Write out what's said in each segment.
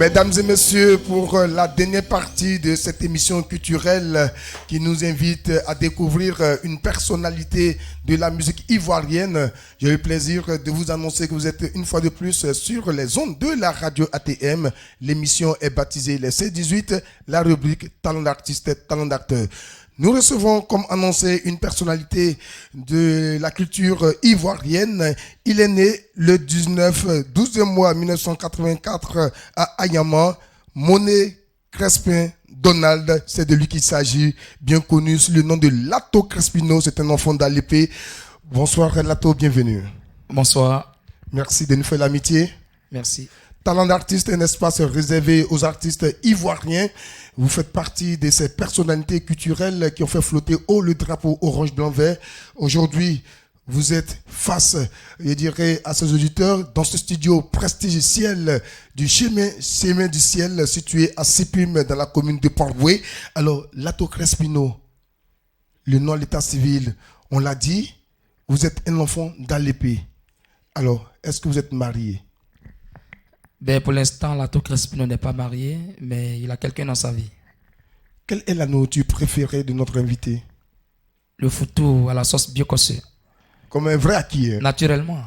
Mesdames et messieurs, pour la dernière partie de cette émission culturelle qui nous invite à découvrir une personnalité de la musique ivoirienne, j'ai eu le plaisir de vous annoncer que vous êtes une fois de plus sur les ondes de la radio ATM. L'émission est baptisée les C18, la rubrique Talent d'artiste, talent d'acteur. Nous recevons, comme annoncé, une personnalité de la culture ivoirienne. Il est né le 12 mois 1984 à Ayama. Monet Crespin Donald, c'est de lui qu'il s'agit, bien connu sous le nom de Lato Crespino. C'est un enfant d'Alépé. Bonsoir Lato, bienvenue. Bonsoir. Merci de nous faire l'amitié. Merci. Talent d'artiste, un espace réservé aux artistes ivoiriens. Vous faites partie de ces personnalités culturelles qui ont fait flotter haut le drapeau orange, blanc, vert. Aujourd'hui, vous êtes face, je dirais, à ces auditeurs dans ce studio prestigieux du chemin du ciel situé à Sipim dans la commune de Port-Boué. Alors, Lato Crespino, le nom de l'état civil, on l'a dit, vous êtes un enfant d'Alépé. Alors, est-ce que vous êtes marié? Ben, pour l'instant, Lato Crespino n'est pas marié, mais il a quelqu'un dans sa vie. Quelle est la nourriture préférée de notre invité? Le foutou à la sauce biocossée. Comme un vrai acquis. Naturellement.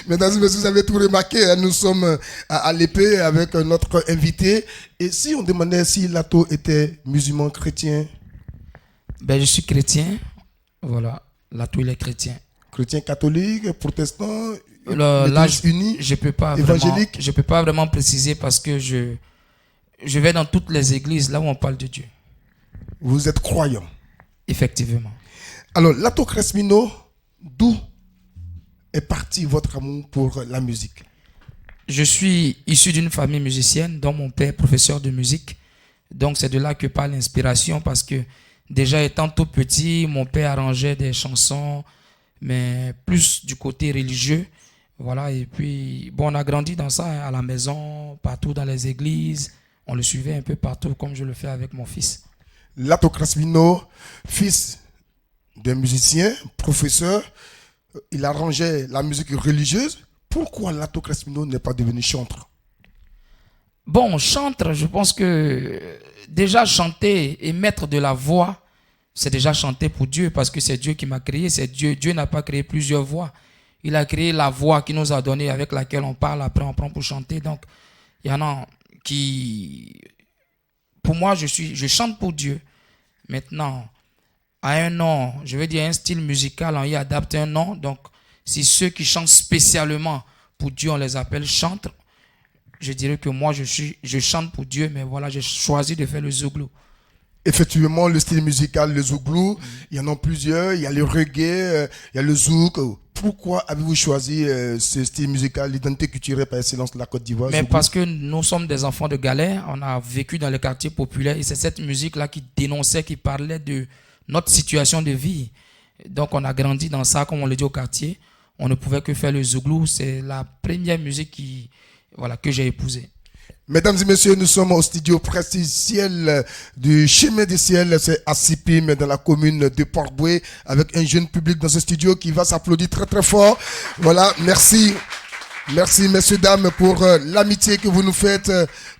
Mesdames et messieurs, vous avez tout remarqué, nous sommes à l'épée avec notre invité. Et si on demandait si Lato était musulman, chrétien? Ben, je suis chrétien. Voilà. Lato, il est chrétien. Chrétien catholique, protestant, là, unis, je peux pas évangélique? Je peux pas vraiment préciser parce que je vais dans toutes les églises là où on parle de Dieu. Vous êtes croyant? Effectivement. Alors, Lato Crespino, d'où est parti votre amour pour la musique? Je suis issu d'une famille musicienne dont mon père est professeur de musique. Donc, c'est de là que part l'inspiration parce que déjà étant tout petit, mon père arrangeait des chansons, mais plus du côté religieux. Voilà, et puis, bon, on a grandi dans ça, hein, à la maison, partout dans les églises. On le suivait un peu partout, comme je le fais avec mon fils. Lato Crespino, fils d'un musicien, professeur, il arrangeait la musique religieuse. Pourquoi Lato Crespino n'est pas devenu chanteur? Bon, chanteur, je pense que déjà chanter et mettre de la voix, c'est déjà chanter pour Dieu parce que c'est Dieu qui m'a créé. C'est Dieu. Dieu n'a pas créé plusieurs voix. Il a créé la voix qu'il nous a donnée avec laquelle on parle. Après, on prend pour chanter. Donc, il y en a qui... Pour moi, je chante pour Dieu. Maintenant, à un nom, je veux dire un style musical, on y adapte un nom. Donc, si ceux qui chantent spécialement pour Dieu, on les appelle chantres, je dirais que moi, je chante pour Dieu, mais voilà, j'ai choisi de faire le zouglou. Effectivement, le style musical, le zouglou, il y en a plusieurs. Il y a le reggae, il y a le zouk. Pourquoi avez-vous choisi ce style musical, l'identité culturelle par excellence de la Côte d'Ivoire? Mais zouglou? parce que nous sommes des enfants de galère, on a vécu dans les quartiers populaires et c'est cette musique-là qui dénonçait, qui parlait de notre situation de vie. Donc on a grandi dans ça, comme on le dit au quartier. On ne pouvait que faire le zouglou. C'est la première musique que j'ai épousée. Mesdames et messieurs, nous sommes au studio prestigieux du chemin du ciel, c'est à Sipim, dans la commune de Port-Boué, avec un jeune public dans ce studio qui va s'applaudir très très fort. Voilà, merci. Merci, messieurs, dames, pour l'amitié que vous nous faites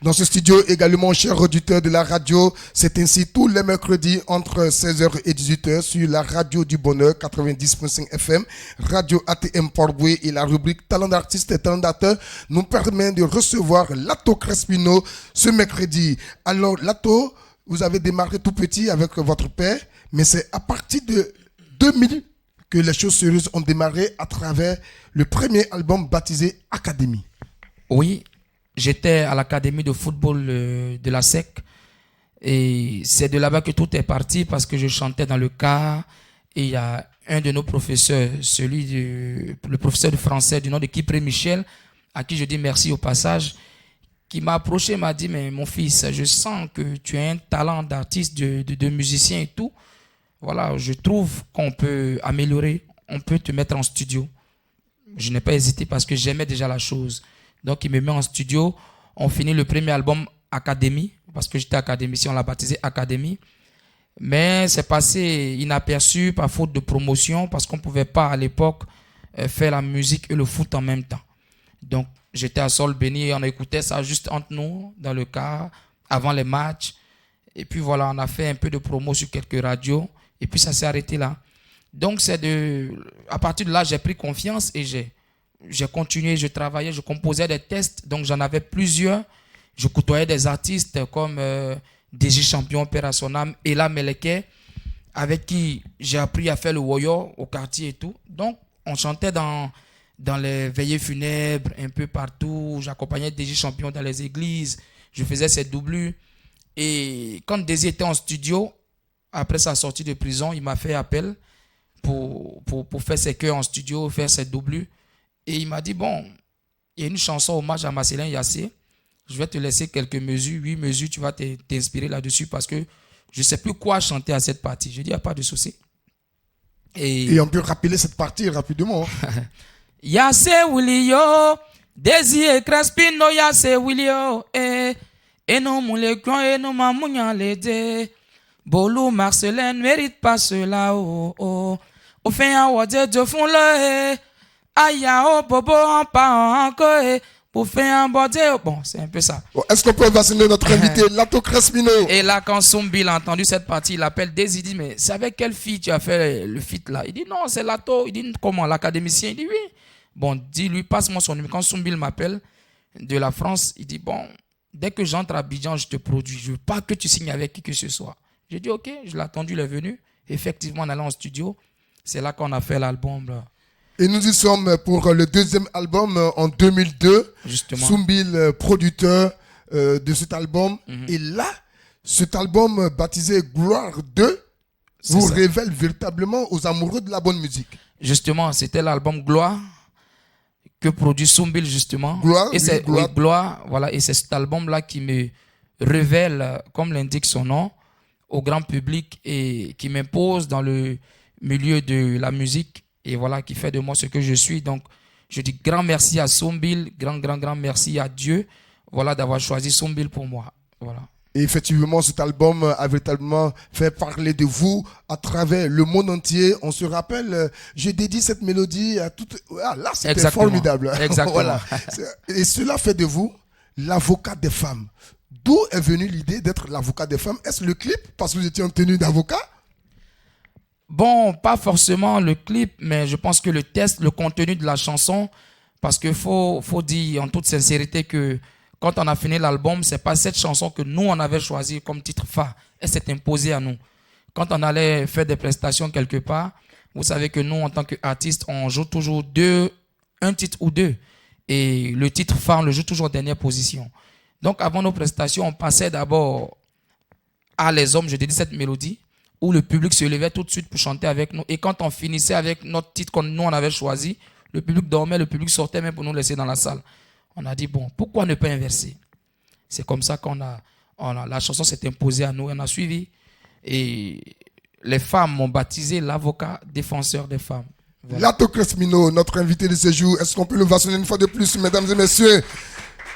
dans ce studio. Également, chers auditeurs de la radio, c'est ainsi tous les mercredis entre 16h et 18h sur la radio du bonheur 90.5 FM, radio ATM Port-Boué, et la rubrique Talent d'artiste et talent d'acteur nous permet de recevoir Lato Crespino ce mercredi. Alors, Lato, vous avez démarré tout petit avec votre père, mais c'est à partir de 2000 que les choses sérieuses ont démarré à travers le premier album baptisé Académie. Oui, j'étais à l'académie de football de la SEC et c'est de là-bas que tout est parti parce que je chantais dans le car et il y a un de nos professeurs, le professeur de français du nom de Kipré Michel, à qui je dis merci au passage, qui m'a approché, m'a dit, mais mon fils, je sens que tu as un talent d'artiste, de musicien et tout. Voilà, je trouve qu'on peut améliorer, on peut te mettre en studio. Je n'ai pas hésité parce que j'aimais déjà la chose. Donc, il me met en studio. On finit le premier album Académie, parce que j'étais académicien, on l'a baptisé Académie. Mais c'est passé inaperçu par faute de promotion, parce qu'on ne pouvait pas à l'époque faire la musique et le foot en même temps. Donc, j'étais à Sol Béni et on écoutait ça juste entre nous, dans le car, avant les matchs. Et puis voilà, on a fait un peu de promo sur quelques radios. Et puis ça s'est arrêté là. Donc à partir de là, j'ai pris confiance et j'ai continué, je travaillais, je composais des tests. Donc j'en avais plusieurs. Je côtoyais des artistes comme DJ Champion, Père à son âme, Ella Meleke, avec qui j'ai appris à faire le woyo au quartier et tout. Donc on chantait dans les veillées funèbres, un peu partout. J'accompagnais DJ Champion dans les églises. Je faisais ses doublures. Et quand Désir était en studio, après sa sortie de prison, il m'a fait appel pour faire ses chœurs en studio, faire ses doublures. Et il m'a dit, bon, il y a une chanson hommage à Marcellin Yassé. Je vais te laisser quelques mesures, 8 mesures, tu vas t'inspirer là-dessus parce que je ne sais plus quoi chanter à cette partie. Je dis, il n'y a pas de souci. Et on peut rappeler cette partie rapidement. Yassé Willio, Désir Crespino, Yassé Willio, et non moulé grand, et non mamounian l'édé. Bolou Marcelin ne mérite pas cela, oh, oh. Au fin à Wadé de fond le, aïe, oh, bobo, en pas encore, pour faire un bordé. Bon, c'est un peu ça. Bon, est-ce qu'on peut vacciner notre invité, Lato Crespino? Et là, quand Sombil a entendu cette partie, il appelle Désir, il dit, mais c'est avec quelle fille tu as fait le feat là? Il dit, non, c'est Lato. Il dit, comment, l'académicien? Il dit, oui. Bon, dis-lui, passe-moi son numéro. Quand Sombil m'appelle de la France, il dit, bon, dès que j'entre à Abidjan, je te produis. Je veux pas que tu signes avec qui que ce soit. J'ai dit, ok, je l'ai attendu, il est venu. Effectivement, on allait en studio. C'est là qu'on a fait l'album. Là. Et nous y sommes pour le deuxième album en 2002. Justement. Sombil, producteur de cet album. Et là, cet album baptisé Gloire 2 vous révèle véritablement aux amoureux de la bonne musique. Justement, c'était l'album Gloire que produit Sombil, justement. Gloire, et c'est Gloire. Oui, Gloire, voilà. Et c'est cet album-là qui me révèle, comme l'indique son nom, au grand public et qui m'impose dans le milieu de la musique et voilà, qui fait de moi ce que je suis. Donc, je dis grand merci à Sombil, grand merci à Dieu, voilà, d'avoir choisi Sombil pour moi. Voilà. Et effectivement, cet album a véritablement fait parler de vous à travers le monde entier. On se rappelle, je dédie cette mélodie à toutes. Ah, là, c'était formidable. Exactement. Voilà. Et cela fait de vous l'avocat des femmes. D'où est venue l'idée d'être l'avocat des femmes? Est-ce le clip parce que vous étiez en tenue d'avocat? Bon, pas forcément le clip, mais je pense que le texte, le contenu de la chanson, parce qu'il faut dire en toute sincérité que quand on a fini l'album, c'est pas cette chanson que nous, on avait choisi comme titre phare. Elle s'est imposée à nous. Quand on allait faire des prestations quelque part, vous savez que nous, en tant qu'artistes, on joue toujours un titre ou deux. Et le titre phare, on le joue toujours en dernière position. Donc, avant nos prestations, on passait d'abord à Les Hommes, je dédie cette mélodie, où le public se levait tout de suite pour chanter avec nous. Et quand on finissait avec notre titre que nous, on avait choisi, le public dormait, le public sortait même pour nous laisser dans la salle. On a dit, bon, pourquoi ne pas inverser? C'est comme ça la chanson s'est imposée à nous, on a suivi. Et les femmes m'ont baptisé l'avocat défenseur des femmes. Voilà. Lato Crespino, notre invité de ce jour, est-ce qu'on peut le vacciner une fois de plus, mesdames et messieurs?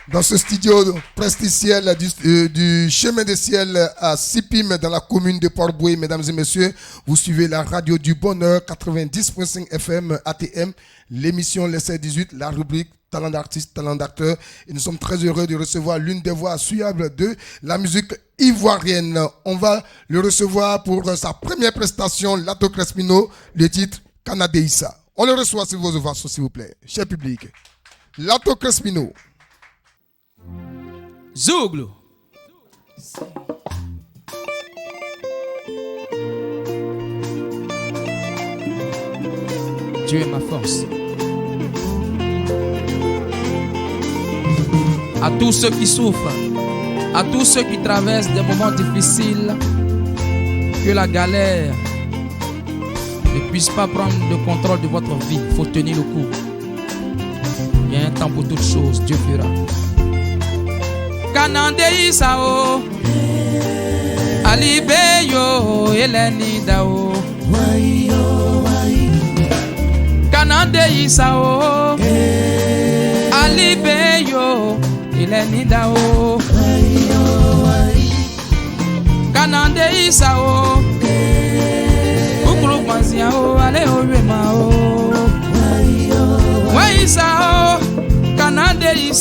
Dans ce studio presticiel du Chemin des Ciels à Sipim, dans la commune de Port-Boué, mesdames et messieurs, vous suivez la radio du bonheur 90.5 FM ATM, l'émission L'Essai 18, la rubrique Talent d'artiste, talent d'acteur. Et nous sommes très heureux de recevoir l'une des voix suables de la musique ivoirienne. On va le recevoir pour sa première prestation, Lato Crespino, le titre Canadéissa. On le reçoit sur vos ovations, s'il vous plaît. Cher public, Lato Crespino. Zouglo. Dieu est ma force. À tous ceux qui souffrent, à tous ceux qui traversent des moments difficiles, que la galère ne puisse pas prendre le contrôle de votre vie. Il faut tenir le coup. Il y a un temps pour toutes choses, Dieu fera. Canadéissa o, Alibeyo, Elenida o. Canadéissa o, Alibeyo, Elenida o. Canadéissa o, Ukulu Kwanzia o, Ale o Rema o. Waissa o, Canadéissa.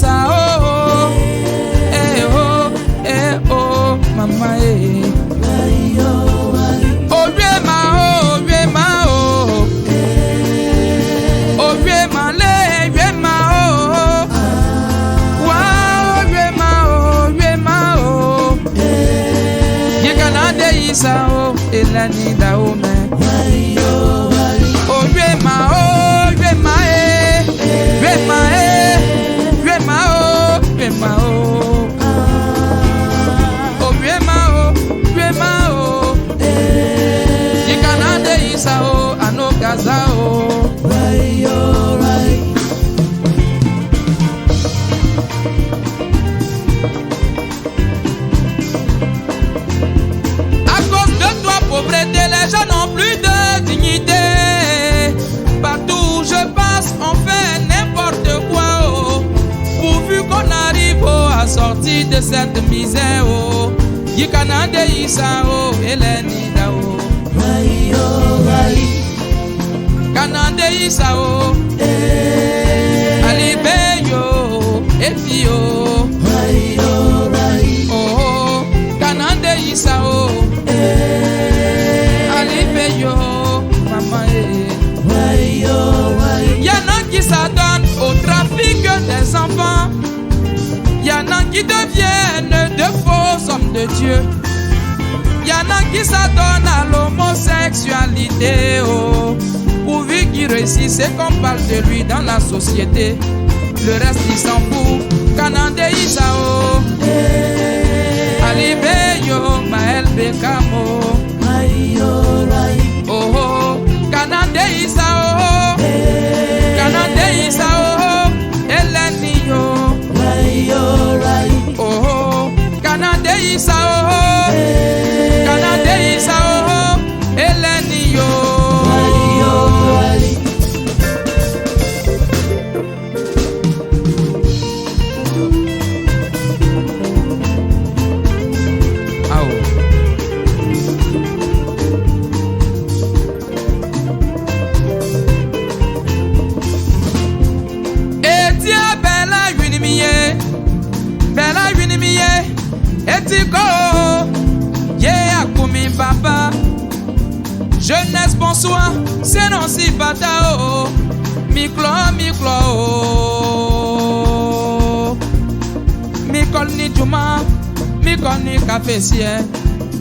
eleni daume. Oh Rema, Rema, Rema, oh, Rema, oh. Oh Rema, oh. Ikanande isa oh, anogaza oh. Les gens n'ont plus de dignité. Partout où je passe, on fait n'importe quoi. Oh. Pourvu qu'on arrive à sortir de cette misère. Oh. Yikanande isa oh, eleni da oh. Kanande isa oh, alibeyo efio. Oh, kanande isa oh. Y'en a qui s'adonnent au trafic des enfants. Y'en a qui deviennent de faux hommes de Dieu. Y'en a qui s'adonnent à l'homosexualité. Oh. Pourvu qu'il réussisse et qu'on parle de lui dans la société. Le reste il s'en fout. Kanande Isao, Alibeyo, Maël Bekamo. Oh oh, Kanande Isao, Kanande Isao, Eleniyo. Oh oh, Kanande Isao, Kanande Isao, Eleniyo. Etiko, yeah, Kumi Papa. Jeunesse, bonsoir, c'est non si batao. Miklo, Mikol ni Juma, Mikol ni Cafessier.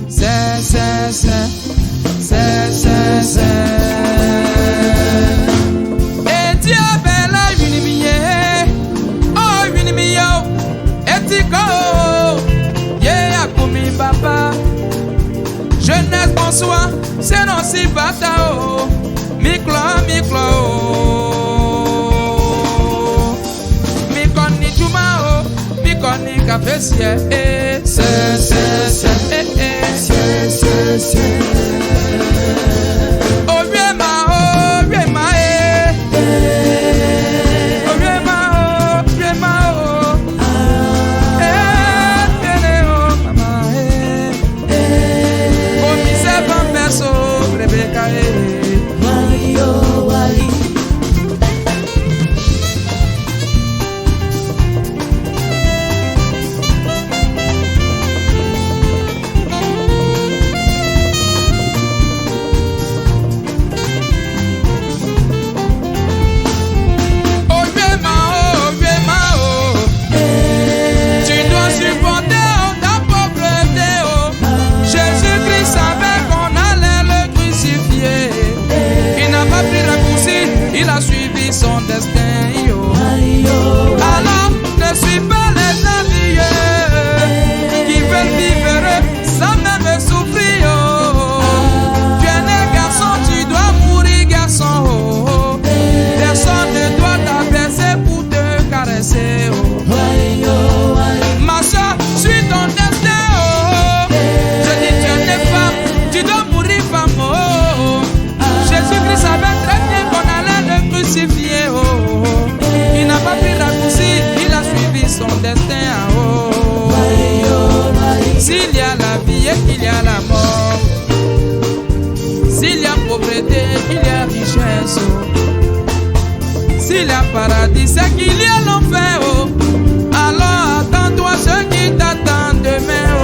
C'est. Etia bella unimiye, oh unimiyo, Etiko. Yeah, Kumi Papa. Jeunesse, bonsoir, c'est non si batao. Miklo, Mikoni Juma, Mikoni Cafessier. C'est. Oh, Rema, il a suivi son destin. Yo. Alors, ne suis pas les envieux qui veulent vivre sans même souffrir. Yo. Tu es né garçon, tu dois mourir garçon. Oh. Personne ne doit t'abaisser pour te caresser. Oh. Ma soeur, suis ton destin. Oh. Je dis tu es né femme, tu dois mourir femme. Oh. Jésus-Christ avait très bien qu'on allait le crucifier. Oh. Il n'a pas pris raccourci, il a suivi son destin. Oh. S'il y a la vie et qu'il y a la mort, s'il y a pauvreté, qu'il y a richesse. Oh. S'il y a paradis, c'est qu'il y a l'enfer. Oh. Alors attends-toi ce qui t'attend demain. Oh.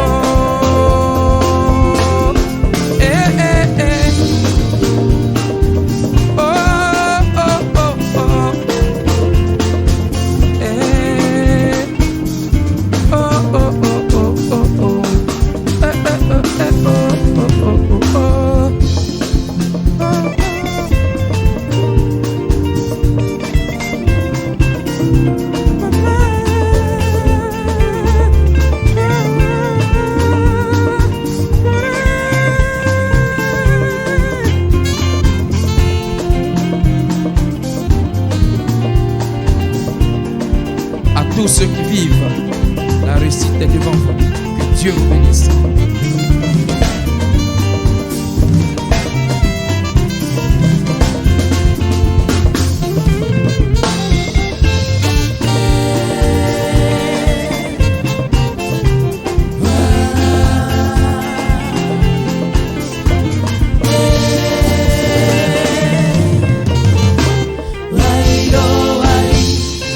tous ceux qui vivent. La réussite est devant vous. Que Dieu vous bénisse.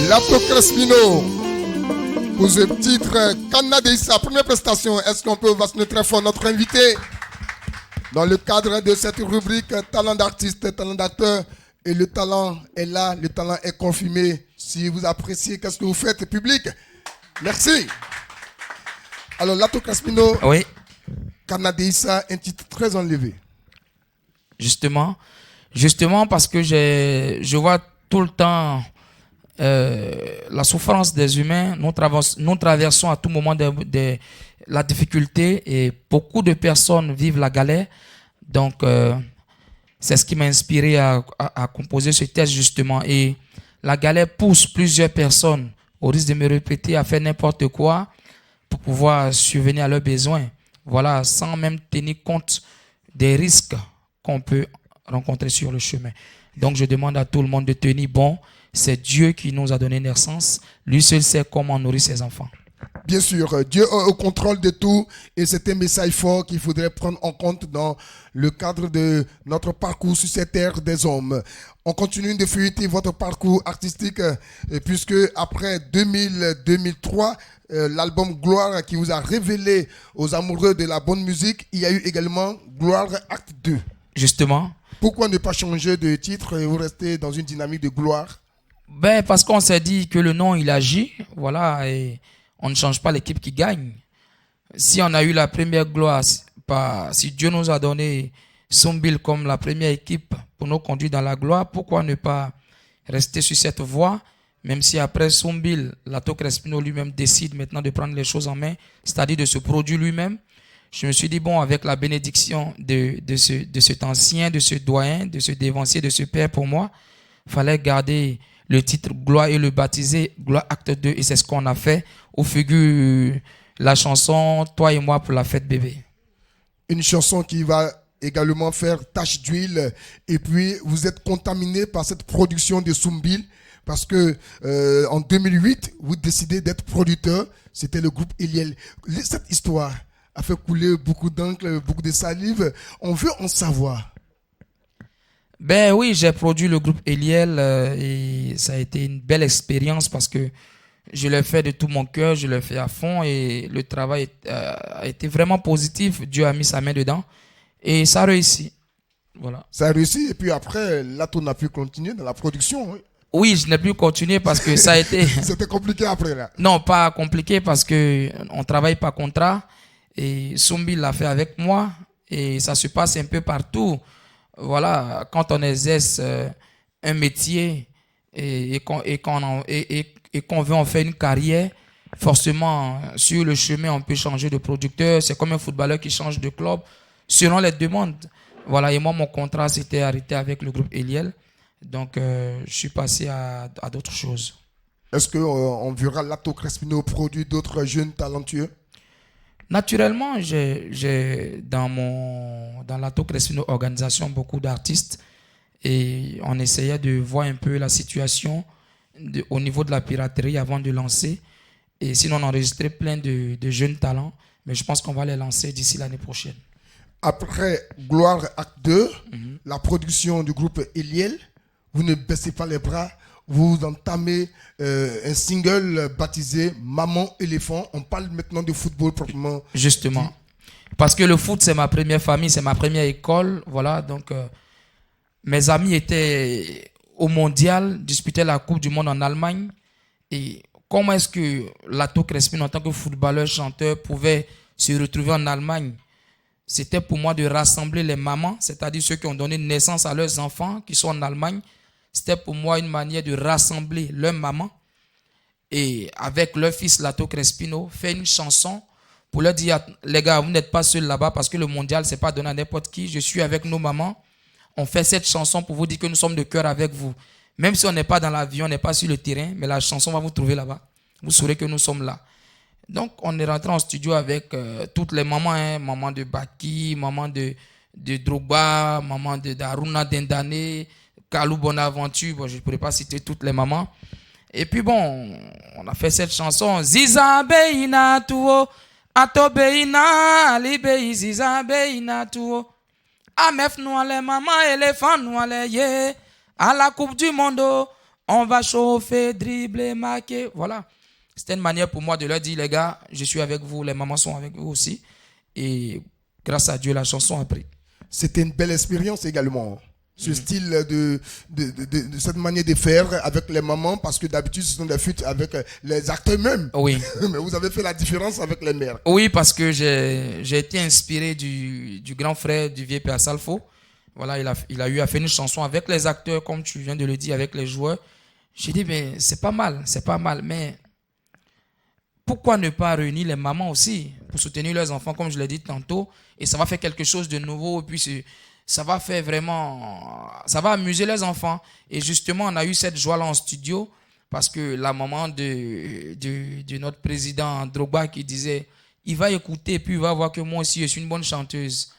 Lato Crespino, pour ce titre Canadissa, première prestation. Est-ce qu'on peut vacciner très fort notre invité dans le cadre de cette rubrique talent d'artiste, talent d'acteur? Et le talent est là, le talent est confirmé. Si vous appréciez, qu'est-ce que vous faites, public? Merci. Alors, Lato Crespino, Oui. Canadissa, un titre très enlevé. Justement parce que je vois tout le temps la souffrance des humains. Nous traversons à tout moment la difficulté et beaucoup de personnes vivent la galère. Donc, c'est ce qui m'a inspiré à composer ce texte justement. Et la galère pousse plusieurs personnes, au risque de me répéter, à faire n'importe quoi pour pouvoir subvenir à leurs besoins. Voilà, sans même tenir compte des risques qu'on peut rencontrer sur le chemin. Donc, je demande à tout le monde de tenir bon. C'est Dieu qui nous a donné naissance. Lui seul sait comment nourrir ses enfants. Bien sûr, Dieu est au contrôle de tout et c'est un message fort qu'il faudrait prendre en compte dans le cadre de notre parcours sur cette terre des hommes. On continue de feuilleter votre parcours artistique puisque après 2003, l'album Gloire qui vous a révélé aux amoureux de la bonne musique, il y a eu également Gloire Acte 2. Justement. Pourquoi ne pas changer de titre et vous rester dans une dynamique de gloire? Parce qu'on s'est dit que le nom, il agit. Voilà, et on ne change pas l'équipe qui gagne. Si on a eu la première gloire, si Dieu nous a donné Sombil comme la première équipe pour nous conduire dans la gloire, pourquoi ne pas rester sur cette voie? Même si après Sombil, Lato Crespino lui-même décide maintenant de prendre les choses en main, c'est-à-dire de se produire lui-même. Je me suis dit, bon, avec la bénédiction de cet ancien, de ce doyen, de ce dévancier, de ce père pour moi, il fallait garder le titre Gloire et le baptiser Gloire Acte 2. Et c'est ce qu'on a fait au figure la chanson Toi et moi pour la fête bébé. Une chanson qui va également faire tache d'huile. Et puis, vous êtes contaminé par cette production de Sombil parce que en 2008, vous décidez d'être producteur. C'était le groupe Eliel. Cette histoire a fait couler beaucoup d'encre, beaucoup de salive. On veut en savoir. Oui, j'ai produit le groupe Eliel et ça a été une belle expérience parce que je l'ai fait de tout mon cœur, je l'ai fait à fond et le travail a été vraiment positif. Dieu a mis sa main dedans et ça a réussi. Voilà. Ça a réussi et puis après, Lato n'a pu continuer dans la production. Oui, oui, je n'ai plus continué parce que ça a été... C'était compliqué après là. Non, pas compliqué parce que on travaille par contrat et Sombi l'a fait avec moi et ça se passe un peu partout. Voilà, quand on exerce un métier et qu'on veut en faire une carrière, forcément, sur le chemin, on peut changer de producteur. C'est comme un footballeur qui change de club selon les demandes. Voilà, et moi, mon contrat s'était arrêté avec le groupe Eliel. Donc, je suis passé à d'autres choses. Est-ce qu'on verra Lato Crespino produire d'autres jeunes talentueux? Naturellement, j'ai dans Lato Crespino organisation beaucoup d'artistes et on essayait de voir un peu la situation au niveau de la piraterie avant de lancer. Et sinon, on enregistrait plein de jeunes talents, mais je pense qu'on va les lancer d'ici l'année prochaine. Après Gloire Acte 2, la production du groupe Eliel, vous ne baissez pas les bras. Vous entamez un single baptisé Maman Éléphant. On parle maintenant de football proprement. Justement. Parce que le foot, c'est ma première famille, c'est ma première école. Voilà, donc mes amis étaient au mondial, disputaient la Coupe du Monde en Allemagne. Et comment est-ce que Lato Crespino, en tant que footballeur, chanteur, pouvait se retrouver en Allemagne? C'était pour moi de rassembler les mamans, c'est-à-dire ceux qui ont donné naissance à leurs enfants qui sont en Allemagne. C'était pour moi une manière de rassembler leurs mamans et avec leur fils Lato Crespino, faire une chanson pour leur dire, les gars, vous n'êtes pas seuls là-bas parce que le mondial, c'est pas donné à n'importe qui. Je suis avec nos mamans. On fait cette chanson pour vous dire que nous sommes de cœur avec vous. Même si on n'est pas dans l'avion, on n'est pas sur le terrain, mais la chanson va vous trouver là-bas. vous saurez que nous sommes là. Donc, on est rentré en studio avec toutes les mamans, hein, maman de Baki, maman de Drogba, maman d'Aruna Dendane, Kalou Bonaventure, bon, je ne pourrais pas citer toutes les mamans. Et puis bon, on a fait cette chanson, Ziza Beina Tuo, Ato Beina, Libei Ziza Beina Tuo, Amef nous les mamans, éléphants nous les à la Coupe du Monde, on va chauffer, dribbler, marquer, voilà. C'était une manière pour moi de leur dire, les gars, je suis avec vous, les mamans sont avec vous aussi. Et grâce à Dieu, la chanson a pris. C'était une belle expérience également, ce style de cette manière de faire avec les mamans, parce que d'habitude, ce sont des feats avec les acteurs même. Oui. Mais vous avez fait la différence avec les mères. Oui, parce que j'ai été inspiré du grand frère du vieux Père Salfo. Voilà, il a eu à faire une chanson avec les acteurs, comme tu viens de le dire, avec les joueurs. J'ai dit, mais c'est pas mal, mais pourquoi ne pas réunir les mamans aussi pour soutenir leurs enfants, comme je l'ai dit tantôt, et ça va faire quelque chose de nouveau, et puis ça va faire vraiment, ça va amuser les enfants. Et justement, on a eu cette joie-là en studio, parce que la maman de notre président Drogba qui disait, il va écouter, puis il va voir que moi aussi, je suis une bonne chanteuse.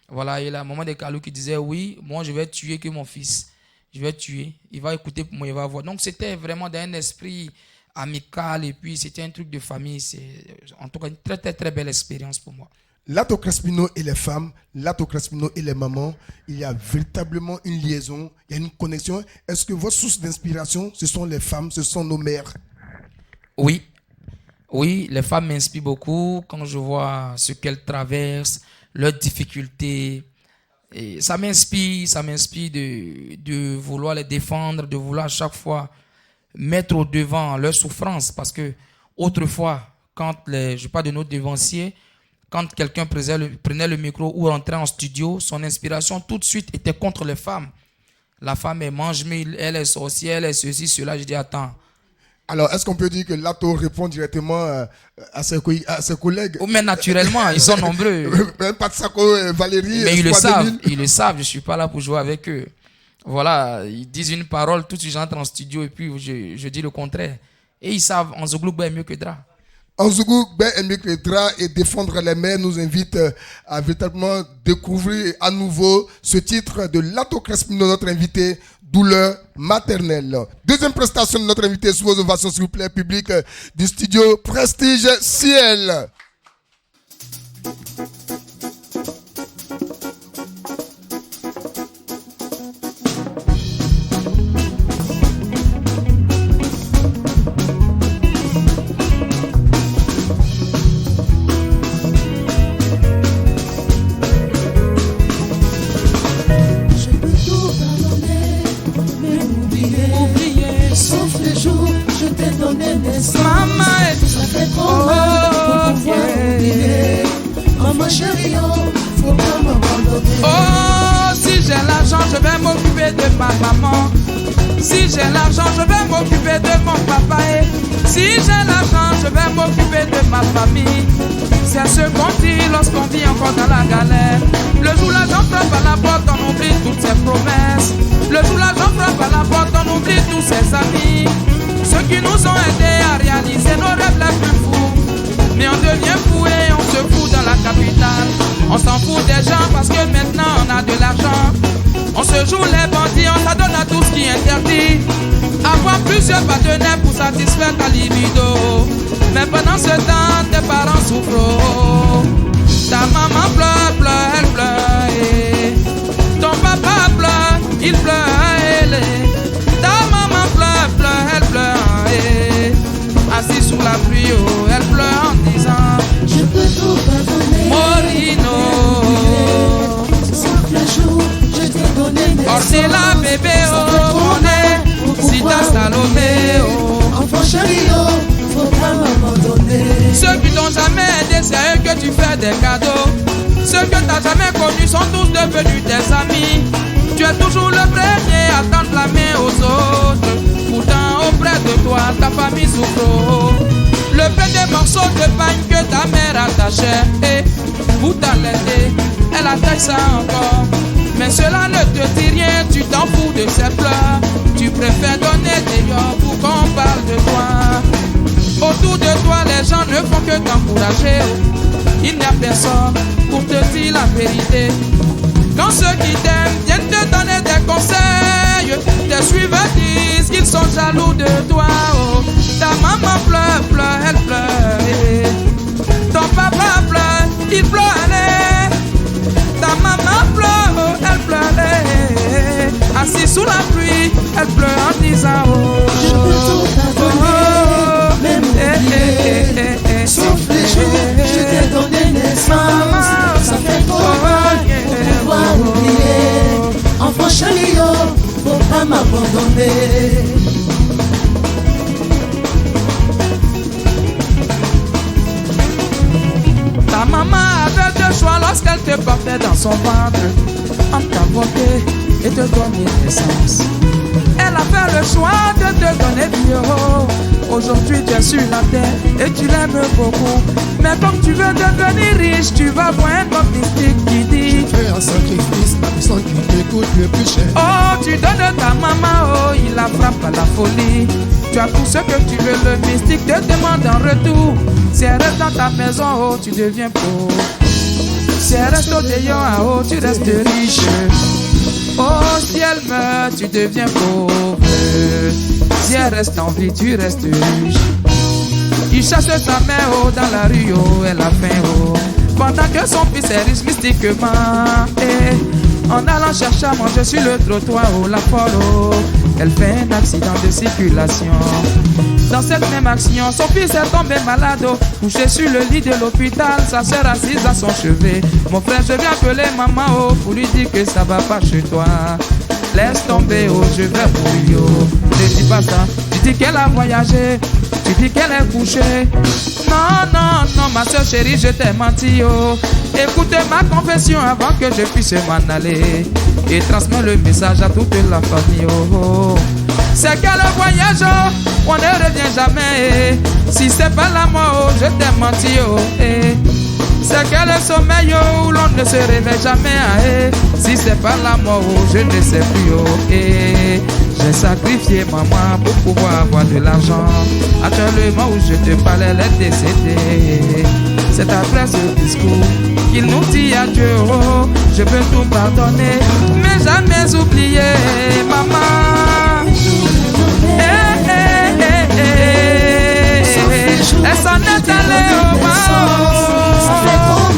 Voilà, et la maman de Kalou qui disait, oui, moi je vais tuer que mon fils. Je vais tuer. Il va écouter pour moi, il va voir. Donc c'était vraiment d'un esprit amical, et puis c'était un truc de famille. C'est en tout cas une très très très belle expérience pour moi. Lato Crespino et les femmes, Lato Crespino et les mamans, il y a véritablement une liaison, il y a une connexion. Est-ce que votre source d'inspiration, ce sont les femmes, ce sont nos mères? Oui, les femmes m'inspirent beaucoup quand je vois ce qu'elles traversent, leurs difficultés. Et ça m'inspire de vouloir les défendre, de vouloir à chaque fois mettre au devant leurs souffrances. Parce que autrefois, je parle de nos devanciers, quand quelqu'un prenait le micro ou rentrait en studio, son inspiration tout de suite était contre les femmes. La femme est mange-mille, elle est sorcière, elle est ceci, cela. Je dis, attends. Alors, est-ce qu'on peut dire que Lato répond directement à ses collègues? Oh, mais naturellement, ils sont nombreux. Même Patsako, Valérie, mais ils le savent, je ne suis pas là pour jouer avec eux. Voilà, ils disent une parole, tout de suite j'entre en studio et puis je dis le contraire. Et ils savent, Anzoglou est mieux que Dra. Anzoglou est mieux que Dra, et défendre les mères nous invite à véritablement découvrir à nouveau ce titre de Lato Crespino, notre invité, Douleur maternelle. Deuxième prestation de notre invité, sous vos ovations s'il vous plaît, public du studio Prestige Ciel. Si j'ai l'argent, je vais m'occuper de mon papa. Et si j'ai l'argent, je vais m'occuper de ma famille. C'est ce qu'on dit lorsqu'on vit encore dans la galère. Le jour l'argent frappe à la porte, on oublie toutes ses promesses. Le jour l'argent frappe à la porte, on oublie tous ses amis. Ceux qui nous ont aidés à réaliser nos rêves les plus fous. Mais on devient fou et on se fout dans la capitale. On s'en fout des gens parce que maintenant on a de l'argent. On se joue les bandits, on s'adonne à tout ce qui est interdit. Avoir plusieurs partenaires pour satisfaire ta libido. Mais pendant ce temps, tes parents souffrent. Ta maman pleure, elle pleure. Et ton papa pleure, il pleure. Ta maman pleure, elle pleure. Et assis sous la pluie, elle pleure en disant, je peux tout pardonner. Morino. Sauf le jour, je t'ai donné mes Ornella bébé, oh, mon si t'as Salomé, oh. Enfant chéri, oh, faut pas m'abandonner. Ceux qui t'ont jamais aidé, c'est eux que tu fais des cadeaux. Ceux que t'as jamais connus sont tous devenus tes amis. Tu es toujours le premier à tendre la main aux autres. Pourtant, auprès de toi, ta famille souffre. Le peu des morceaux de pain que ta mère attachait, et pour t'enlaider, elle attache ça encore. Mais cela ne te dit rien, tu t'en fous de ses pleurs. Tu préfères donner des yeux pour qu'on parle de toi. font que t'encourager. Il n'y a personne pour te dire la vérité. Quand ceux qui t'aiment viennent te donner des conseils, tes suiveurs disent qu'ils sont jaloux de toi. Oh. Ta maman pleure, pleure, elle pleure. Ton papa pleure, il pleure. Ta maman pleure, elle pleure. Assis sous la pluie, elle pleure en disant oh. Je peux tout pardonner, même oublier. Sauf les jours, je t'ai donné naissance. Ça fait trop mal pour pouvoir oublier. Enfant chéri, faut pas m'abandonner. Ta maman avait deux choix lorsqu'elle te portait dans son ventre, entre t'avorter et te donner naissance. Elle a fait le choix de te donner vie. Aujourd'hui tu es sur la terre et tu l'aimes beaucoup. Mais comme tu veux devenir riche, tu vas voir un homme mystique qui dit fais un sacrifice, la personne qui t'écoute le plus cher. oh, tu donnes ta maman, oh, il la frappe à la folie. Tu as tout ce que tu veux, le mystique te demande en retour. Si elle reste dans ta maison, oh, tu deviens pauvre. Si elle reste au dehors, oh, tu restes riche. Oh, si elle meurt, tu deviens pauvre. Si elle reste en vie, tu restes riche. Il cherche sa mère, oh, dans la rue, oh, elle a faim, oh. Pendant que son fils est riche mystiquement, en allant chercher à manger sur le trottoir, oh, la folle, oh, elle fait un accident de circulation. Dans cette même action, son fils est tombé malade, oh, couché sur le lit de l'hôpital, sa soeur assise à son chevet. Mon frère, je viens appeler maman, oh, pour lui dire que ça va pas chez toi. Laisse tomber, oh, je vais mourir, oh. Ne dis pas ça, tu dis qu'elle a voyagé, tu dis qu'elle est couchée. Non, non, non, ma soeur chérie, je t'ai menti, oh. Écoute ma confession avant que je puisse m'en aller. Et transmets le message à toute la famille, oh, oh. C'est qu'à le voyage, oh, on ne revient jamais. Si c'est pas la mort, oh, je t'ai menti, oh, eh. C'est qu'à le sommeil, oh, où l'on ne se réveille jamais, eh. Si c'est pas la mort, oh, je ne sais plus, oh, eh. J'ai sacrifié maman pour pouvoir avoir de l'argent. Actuellement où je te parlais, elle est décédée. C'est après ce discours qu'il nous dit adieu, oh. Je peux tout pardonner, mais jamais oublier maman. Elle s'en est allée au bas.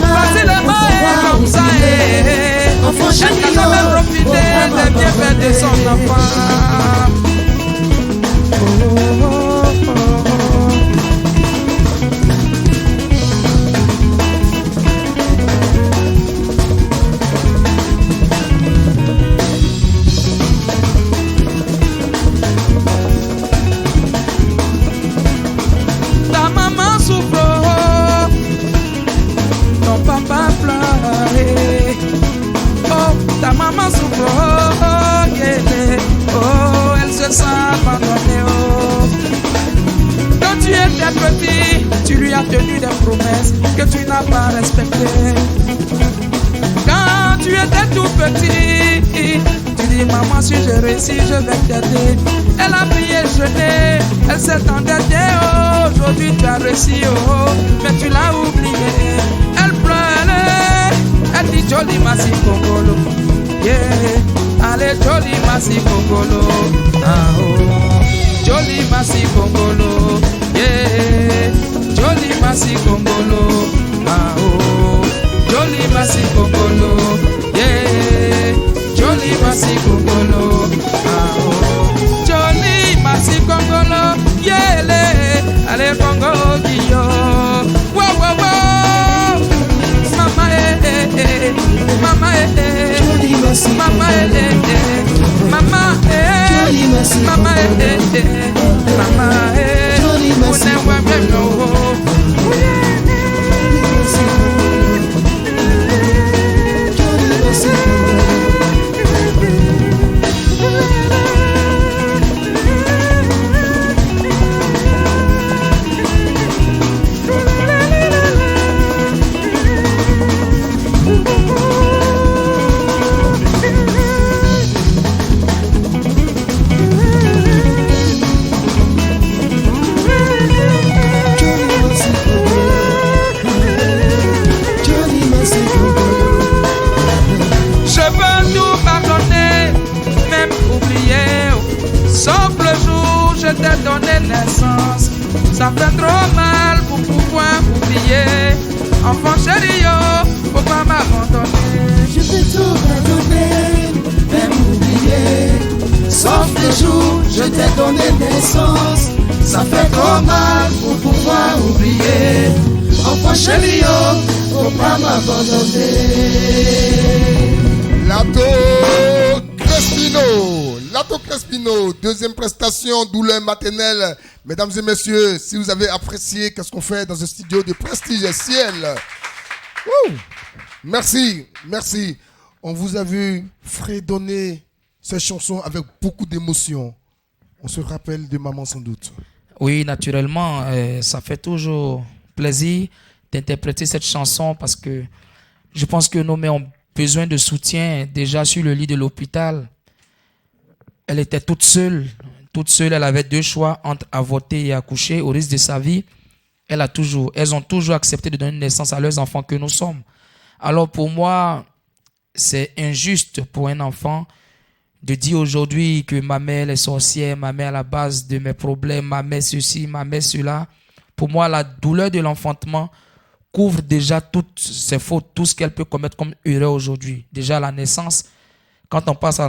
Facilement et comme ça. Elle n'a jamais profité des bienfaits de son enfant. Ta maman souffre, ton papa pleure. Oh, ta maman souffre, oh, yeah. Oh, elle se sent abandonnée, oh. Quand tu étais petit, tu lui as tenu des promesses que tu n'as pas respectées. Quand tu étais tout petit, tu dis maman, si je réussis, je vais t'aider. Elle a prié, jeûné, elle s'est endetée, oh. Aujourd'hui tu as réussi, oh, mais tu l'as oublié. Elle pleurait, elle dit joli massi Congolo, yeah. Allez joli massi Congolo, ah oh. Joli massi Congolo, yeah. Joli massi Congolo, ah oh. Joli massi Congolo, yeah. Joli massi Congolo, ah oh. Joli massi Congolo, yeah. Allez Congo Guillaume, wow wow wow. Mama mama mama mama mama t'ai donné naissance. Ça fait trop mal pour pouvoir oublier. Enfant chéri, yo, faut pas m'abandonner. Je t'ai tout pardonné, même oublié. Sauf les jours, je t'ai donné naissance. Ça fait trop mal pour pouvoir oublier. Enfant chéri, yo, faut pas m'abandonner. Lato Crespino, deuxième prestation, douleur maternelle. Mesdames et messieurs, si vous avez apprécié qu'est-ce qu'on fait dans un studio de prestige ciel. Wouh. Merci. On vous a vu fredonner ces chansons avec beaucoup d'émotion. On se rappelle de maman sans doute. Oui, naturellement, ça fait toujours plaisir d'interpréter cette chanson parce que je pense que nos mères ont besoin de soutien. Déjà sur le lit de l'hôpital, elle était toute seule. Elle avait deux choix entre avorter et accoucher au risque de sa vie. Elles ont toujours accepté de donner naissance à leurs enfants que nous sommes. Alors pour moi, c'est injuste pour un enfant de dire aujourd'hui que ma mère est sorcière, ma mère à la base de mes problèmes, ma mère ceci, ma mère cela. Pour moi, la douleur de l'enfantement couvre déjà toutes ses fautes, tout ce qu'elle peut commettre comme erreur aujourd'hui. Déjà la naissance, quand on pense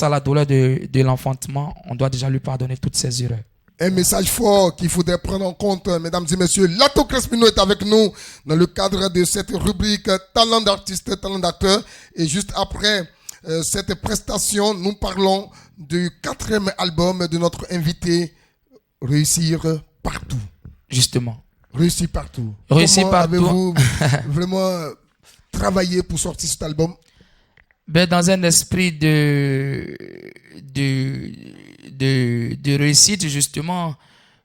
à la douleur de l'enfantement, on doit déjà lui pardonner toutes ses erreurs. Un message fort qu'il faudrait prendre en compte, mesdames et messieurs. Lato Crespino est avec nous dans le cadre de cette rubrique Talent d'artiste, talent d'acteur. Et juste après cette prestation, nous parlons du 4e album de notre invité, Réussir partout. Justement. Réussir partout. Réussir Comment partout. avez-vous vraiment travaillé pour sortir cet album? Ben, dans un esprit de réussite, justement,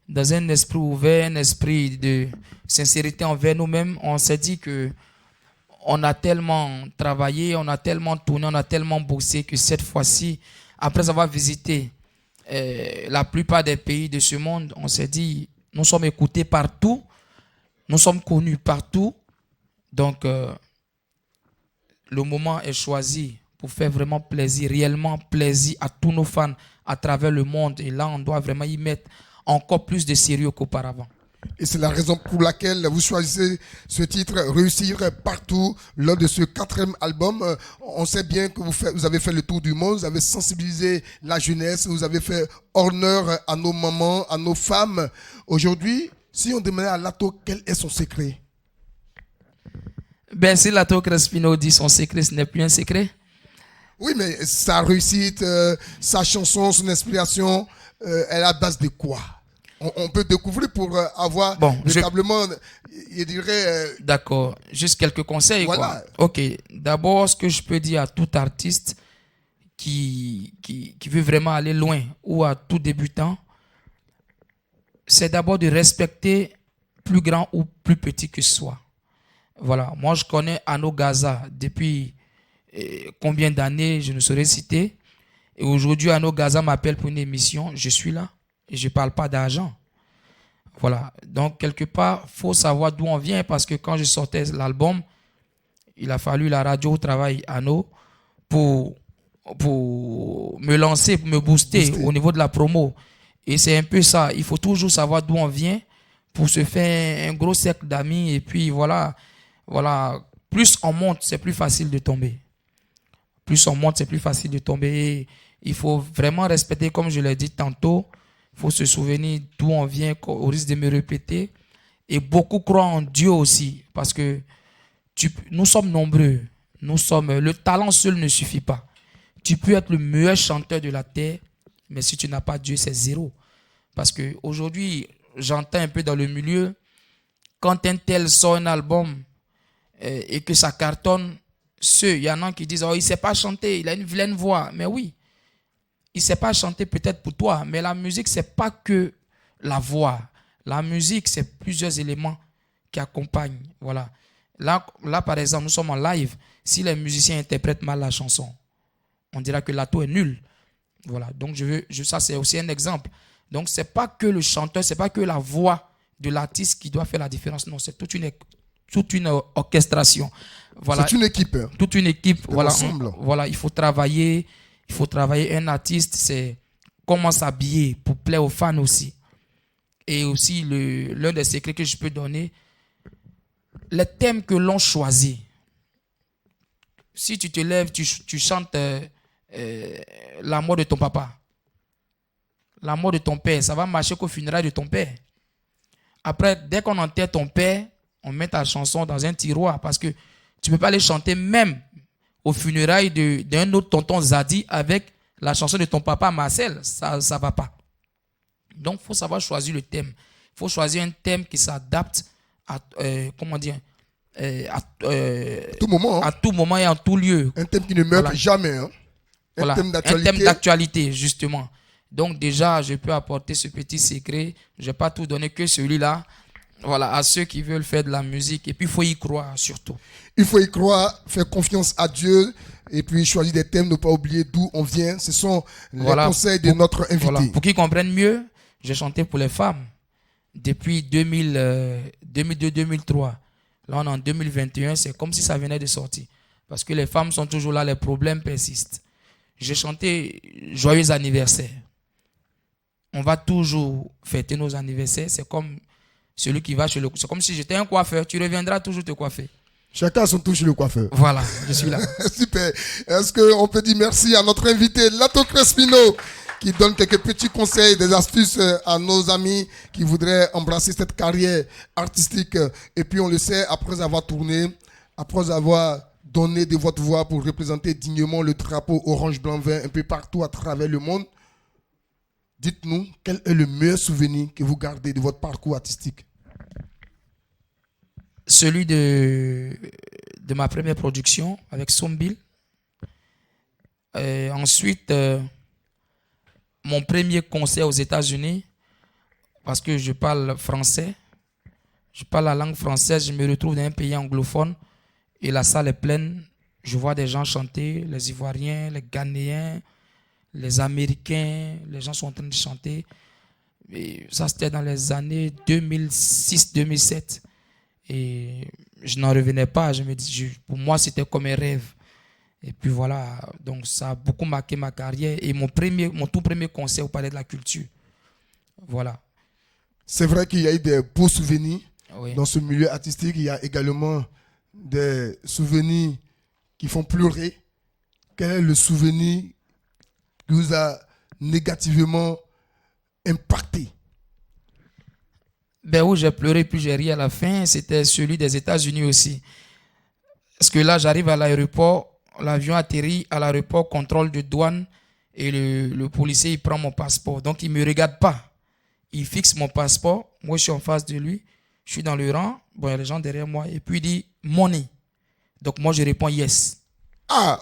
dans un esprit ouvert, un esprit de sincérité envers nous-mêmes, on s'est dit que on a tellement travaillé, on a tellement tourné, on a tellement bossé que cette fois-ci, après avoir visité la plupart des pays de ce monde, on s'est dit, nous sommes écoutés partout, nous sommes connus partout, donc le moment est choisi pour faire vraiment plaisir, réellement plaisir à tous nos fans à travers le monde. Et là, on doit vraiment y mettre encore plus de sérieux qu'auparavant. Et c'est la raison pour laquelle vous choisissez ce titre, Réussir partout, lors de ce 4e album. On sait bien que vous avez fait le tour du monde, vous avez sensibilisé la jeunesse, vous avez fait honneur à nos mamans, à nos femmes. Aujourd'hui, si on demandait à Lato quel est son secret? Ben, si Lato Crespino dit son secret, ce n'est plus un secret. Oui, mais sa réussite, sa chanson, son inspiration, elle est à base de quoi? On peut découvrir pour avoir véritablement, je dirais... D'accord. Juste quelques conseils. Voilà. Quoi. Ok. D'abord, ce que je peux dire à tout artiste qui veut vraiment aller loin ou à tout débutant, c'est d'abord de respecter plus grand ou plus petit que soi. Voilà. Moi, je connais Ano Gaza depuis combien d'années, je ne saurais citer. Et aujourd'hui, Ano Gaza m'appelle pour une émission. Je suis là. Et je ne parle pas d'argent. Voilà. Donc, quelque part, il faut savoir d'où on vient parce que quand je sortais l'album, il a fallu la radio au travail Ano pour me lancer, pour me booster au niveau de la promo. Et c'est un peu ça. Il faut toujours savoir d'où on vient pour se faire un gros cercle d'amis. Et puis, voilà. Plus on monte, c'est plus facile de tomber. Plus on monte, c'est plus facile de tomber. Et il faut vraiment respecter, comme je l'ai dit tantôt, il faut se souvenir d'où on vient, au risque de me répéter. Et beaucoup croient en Dieu aussi, parce que nous sommes nombreux. Le talent seul ne suffit pas. Tu peux être le meilleur chanteur de la terre, mais si tu n'as pas Dieu, c'est zéro. Parce qu'aujourd'hui, j'entends un peu dans le milieu, quand un tel sort un album et que ça cartonne, il y en a qui disent « Oh, il ne sait pas chanter, il a une vilaine voix. » Mais oui, il ne sait pas chanter peut-être pour toi, mais la musique, ce n'est pas que la voix. La musique, c'est plusieurs éléments qui accompagnent. Voilà. Là, par exemple, nous sommes en live. Si les musiciens interprètent mal la chanson, on dira que Lato est nul. Voilà. Donc, ça, c'est aussi un exemple. Donc, ce n'est pas que le chanteur, ce n'est pas que la voix de l'artiste qui doit faire la différence. Non, c'est toute une orchestration. Voilà. C'est une équipe. Toute une équipe. Voilà. Ensemble. Voilà. Il faut travailler. Un artiste, c'est comment s'habiller pour plaire aux fans aussi. Et aussi, l'un des secrets que je peux donner, les thèmes que l'on choisit. Si tu te lèves, tu chantes la mort de ton papa, la mort de ton père, ça va marcher qu'au funérailles de ton père. Après, dès qu'on enterre ton père, on met ta chanson dans un tiroir parce que tu ne peux pas aller chanter même au funérailles d'un autre tonton Zadi avec la chanson de ton papa Marcel. Ça ne va pas. Donc, il faut savoir choisir le thème. Il faut choisir un thème qui s'adapte à, comment dire, tout moment, à tout moment et en tout lieu. Un thème qui ne meurt Voilà. jamais. Hein. Voilà. Un thème d'actualité, justement. Donc déjà, je peux apporter ce petit secret. Je ne vais pas tout donner que celui-là. Voilà, à ceux qui veulent faire de la musique. Et puis, il faut y croire surtout. Il faut y croire, faire confiance à Dieu. Et puis, choisir des thèmes, ne pas oublier d'où on vient. Ce sont les conseils de notre invité. Voilà. Pour qu'ils comprennent mieux, j'ai chanté pour les femmes depuis 2002-2003. Là, on est en 2021. C'est comme si ça venait de sortir. Parce que les femmes sont toujours là, les problèmes persistent. J'ai chanté Joyeux anniversaire. On va toujours fêter nos anniversaires. C'est comme celui qui va chez le... C'est comme si j'étais un coiffeur. Tu reviendras toujours te coiffer. Chacun a son tour chez le coiffeur. Voilà, je suis là. Super. Est-ce qu'on peut dire merci à notre invité, Lato Crespino, qui donne quelques petits conseils, des astuces à nos amis qui voudraient embrasser cette carrière artistique. Et puis on le sait, après avoir tourné, après avoir donné de votre voix pour représenter dignement le drapeau orange, blanc, vert un peu partout à travers le monde, dites-nous quel est le meilleur souvenir que vous gardez de votre parcours artistique. Celui de ma première production avec Sombil. Ensuite, mon premier concert aux États-Unis, parce que je parle français. Je parle la langue française, je me retrouve dans un pays anglophone et la salle est pleine. Je vois des gens chanter, les Ivoiriens, les Ghanéens, les Américains, les gens sont en train de chanter. Et ça, c'était dans les années 2006-2007. Et je n'en revenais pas. Je me dis, pour moi, c'était comme un rêve. Et puis voilà, donc ça a beaucoup marqué ma carrière. Et mon tout premier concert au Palais de la Culture. Voilà. C'est vrai qu'il y a eu des beaux souvenirs Oui. dans ce milieu artistique. Il y a également des souvenirs qui font pleurer. Quel est le souvenir qui vous a négativement impacté? Ben oui, j'ai pleuré puis j'ai ri à la fin. C'était celui des États-Unis aussi. Parce que là, j'arrive à l'aéroport, l'avion atterrit à l'aéroport, contrôle de douane, et le policier, il prend mon passeport. Donc, il ne me regarde pas. Il fixe mon passeport. Moi, je suis en face de lui. Je suis dans le rang. Bon, il y a les gens derrière moi. Et puis, il dit « Money ». Donc, moi, je réponds « Yes ». Ah,